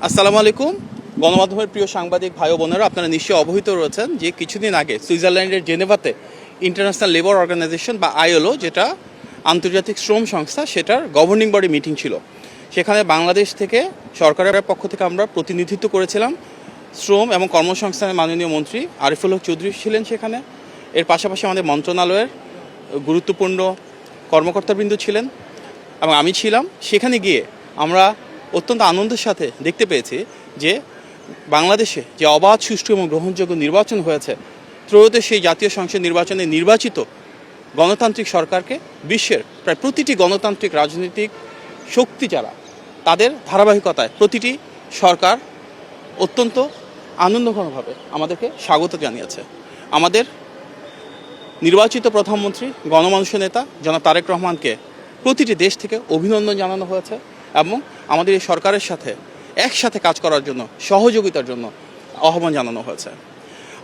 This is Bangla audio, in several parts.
আসসালামু আলাইকুম। গণমাধ্যমের প্রিয় সাংবাদিক ভাই ও বোনেরা, আপনারা নিশ্চয়ই অবহিত রয়েছেন যে কিছুদিন আগে সুইজারল্যান্ডের জেনেভাতে ইন্টারন্যাশনাল লেবার অর্গানাইজেশন বা আইএলও, যেটা আন্তর্জাতিক শ্রম সংস্থা, সেটার গভর্নিং বডি মিটিং ছিল। সেখানে বাংলাদেশ থেকে সরকারের পক্ষ থেকে আমরা প্রতিনিধিত্ব করেছিলাম। শ্রম এবং কর্মসংস্থানের মাননীয় মন্ত্রী আরিফুল হক চৌধুরী ছিলেন সেখানে। এর পাশাপাশি আমাদের মন্ত্রণালয়ের গুরুত্বপূর্ণ কর্মকর্তাবৃন্দ ছিলেন এবং আমি ছিলাম। সেখানে গিয়ে আমরা অত্যন্ত আনন্দের সাথে দেখতে পেয়েছি যে বাংলাদেশে যে অবাধ, সুষ্ঠু এবং গ্রহণযোগ্য নির্বাচন হয়েছে, ত্রয়োদশ সেই জাতীয় সংসদ নির্বাচনে নির্বাচিত গণতান্ত্রিক সরকারকে বিশ্বের প্রায় প্রতিটি গণতান্ত্রিক রাজনৈতিক শক্তি যারা, তাদের ধারাবাহিকতায় প্রতিটি সরকার অত্যন্ত আনন্দঘনভাবে আমাদেরকে স্বাগত জানিয়েছে। আমাদের নির্বাচিত প্রধানমন্ত্রী, গণমানুষের নেতা জনাব তারেক রহমানকে প্রতিটি দেশ থেকে অভিনন্দন জানানো হয়েছে এবং আমাদের এই সরকারের সাথে একসাথে কাজ করার জন্য, সহযোগিতার জন্য আহ্বান জানানো হয়েছে।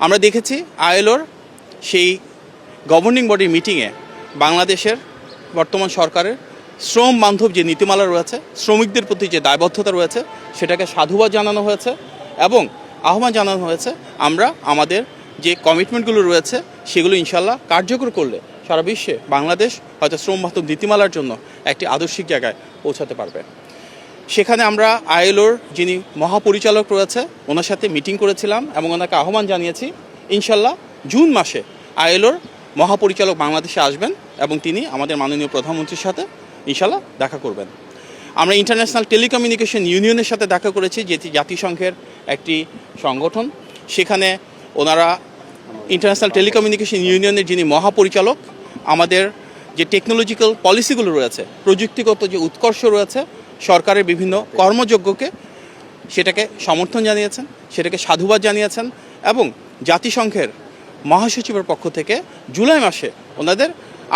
আমরা দেখেছি আইএলওর সেই গভর্নিং বডির মিটিংয়ে বাংলাদেশের বর্তমান সরকারের শ্রম বান্ধব যে নীতিমালা রয়েছে, শ্রমিকদের প্রতি যে দায়বদ্ধতা রয়েছে, সেটাকে সাধুবাদ জানানো হয়েছে এবং আহ্বান জানানো হয়েছে আমরা আমাদের যে কমিটমেন্টগুলো রয়েছে সেগুলো ইনশাল্লাহ কার্যকর করলে সারা বিশ্বে বাংলাদেশ হয়তো শ্রম বান্ধব নীতিমালার জন্য একটি আদর্শিক জায়গায় পৌঁছাতে পারবে। সেখানে আমরা আইএলওর যিনি মহাপরিচালক রয়েছে ওনার সাথে মিটিং করেছিলাম এবং ওনাকে আহ্বান জানিয়েছি ইনশাল্লাহ জুন মাসে আইএলওর মহাপরিচালক বাংলাদেশে আসবেন এবং তিনি আমাদের মাননীয় প্রধানমন্ত্রীর সাথে ইনশাল্লাহ দেখা করবেন। আমরা ইন্টারন্যাশনাল টেলিকমিউনিকেশন ইউনিয়নের সাথে দেখা করেছি, যেটি জাতিসংঘের একটি সংগঠন। সেখানে ওনারা ইন্টারন্যাশনাল টেলিকমিউনিকেশন ইউনিয়নের যিনি মহাপরিচালক, আমাদের যে টেকনোলজিক্যাল পলিসিগুলো রয়েছে, প্রযুক্তিগত যে উৎকর্ষ রয়েছে সরকারের বিভিন্ন কর্মযজ্ঞকে, সেটাকে সমর্থন জানিয়েছেন, সেটাকে সাধুবাদ জানিয়েছেন এবং জাতিসংঘের মহাসচিবের পক্ষ থেকে জুলাই মাসে ওনাদের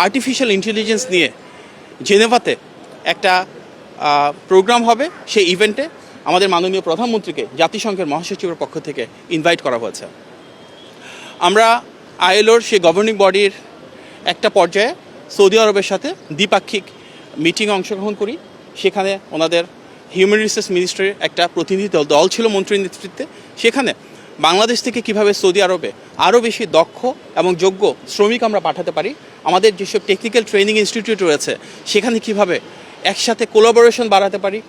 আর্টিফিশিয়াল ইন্টেলিজেন্স নিয়ে জেনেভাতে একটা প্রোগ্রাম হবে। সেই ইভেন্টে আমাদের মাননীয় প্রধানমন্ত্রীকে জাতিসংঘের মহাসচিবের পক্ষ থেকে ইনভাইট করা হয়েছে। আমরা আইএলওর সেই গভর্নিং বডির একটা পর্যায়ে সৌদি আরবের সাথে দ্বিপাক্ষিক মিটিংয়ে অংশগ্রহণ করি। সেখানে ওনাদের হিউম্যান রিসোর্স মিনিস্ট্রির একটা প্রতিনিধি দল ছিল মন্ত্রীর নেতৃত্বে। সেখানে বাংলাদেশ থেকে কিভাবে সৌদি আরবে আরও বেশি দক্ষ এবং যোগ্য শ্রমিক আমরা পাঠাতে পারি, আমাদের যেসব টেকনিক্যাল ট্রেনিং ইনস্টিটিউট রয়েছে সেখানে কিভাবে একসাথে কোলাবোরেশন বাড়াতে পারি,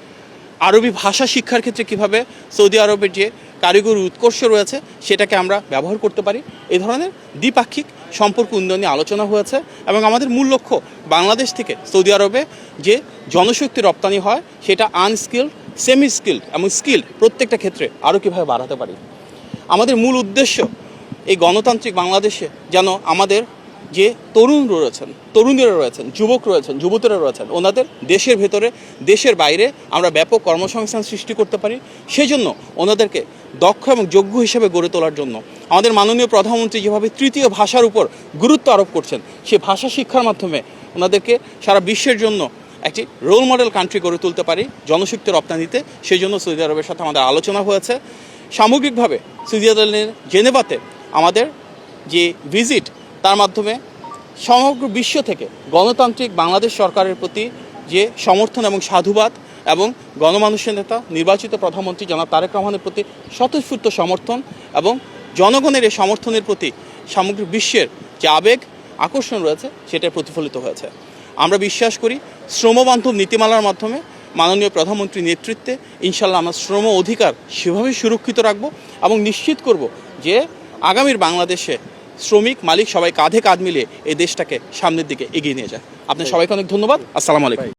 আরবি ভাষা শিক্ষার ক্ষেত্রে কিভাবে সৌদি আরবের যে কারিগরি উৎকর্ষ রয়েছে সেটাকে আমরা ব্যবহার করতে পারি, এই ধরনের দ্বিপাক্ষিক সম্পর্ক উন্নয়নে আলোচনা হয়েছে। এবং আমাদের মূল লক্ষ্য বাংলাদেশ থেকে সৌদি আরবে যে জনশক্তি রপ্তানি হয় সেটা আনস্কিল্ড, সেমি স্কিল্ড এবং স্কিল্ড প্রত্যেকটা ক্ষেত্রে আরও কীভাবে বাড়াতে পারি। আমাদের মূল উদ্দেশ্য এই গণতান্ত্রিক বাংলাদেশে যেন আমাদের যে তরুণীরা রয়েছেন, যুবক রয়েছেন, যুবতীরা রয়েছেন, ওনাদের দেশের ভেতরে, দেশের বাইরে আমরা ব্যাপক কর্মসংস্থান সৃষ্টি করতে পারি। সেজন্য ওনাদেরকে দক্ষ এবং যোগ্য হিসেবে গড়ে তোলার জন্য আমাদের মাননীয় প্রধানমন্ত্রী যেভাবে তৃতীয় ভাষার উপর গুরুত্ব আরোপ করছেন, সেই ভাষা শিক্ষার মাধ্যমে ওনাদেরকে সারা বিশ্বের জন্য একটি রোল মডেল কান্ট্রি গড়ে তুলতে পারি জনশক্তি রপ্তানিতে। সেই জন্য সৌদি আরবের সাথে আমাদের আলোচনা হয়েছে। সামগ্রিকভাবে সুইজারল্যান্ডের জেনেভাতে আমাদের যে ভিজিট, তার মাধ্যমে সমগ্র বিশ্ব থেকে গণতান্ত্রিক বাংলাদেশ সরকারের প্রতি যে সমর্থন এবং সাধুবাদ এবং গণমানুষের নেতা নির্বাচিত প্রধানমন্ত্রী জনাব তারেক রহমানের প্রতি স্বতঃস্ফূর্ত সমর্থন এবং জনগণের এই সমর্থনের প্রতি সামগ্রিক বিশ্বের যে আবেগ, আকর্ষণ রয়েছে সেটা প্রতিফলিত হয়েছে। আমরা বিশ্বাস করি শ্রমবান্ধব নীতিমালার মাধ্যমে মাননীয় প্রধানমন্ত্রীর নেতৃত্বে ইনশাল্লাহ আমরা শ্রম অধিকার সেভাবেই সুরক্ষিত রাখব এবং নিশ্চিত করব যে আগামীর বাংলাদেশে শ্রমিক, মালিক সবাই কাঁধে কাঁধ মিলিয়ে এই দেশটাকে সামনের দিকে এগিয়ে নিয়ে যায়। আপনার সবাইকে অনেক ধন্যবাদ। আসসালামু আলাইকুম।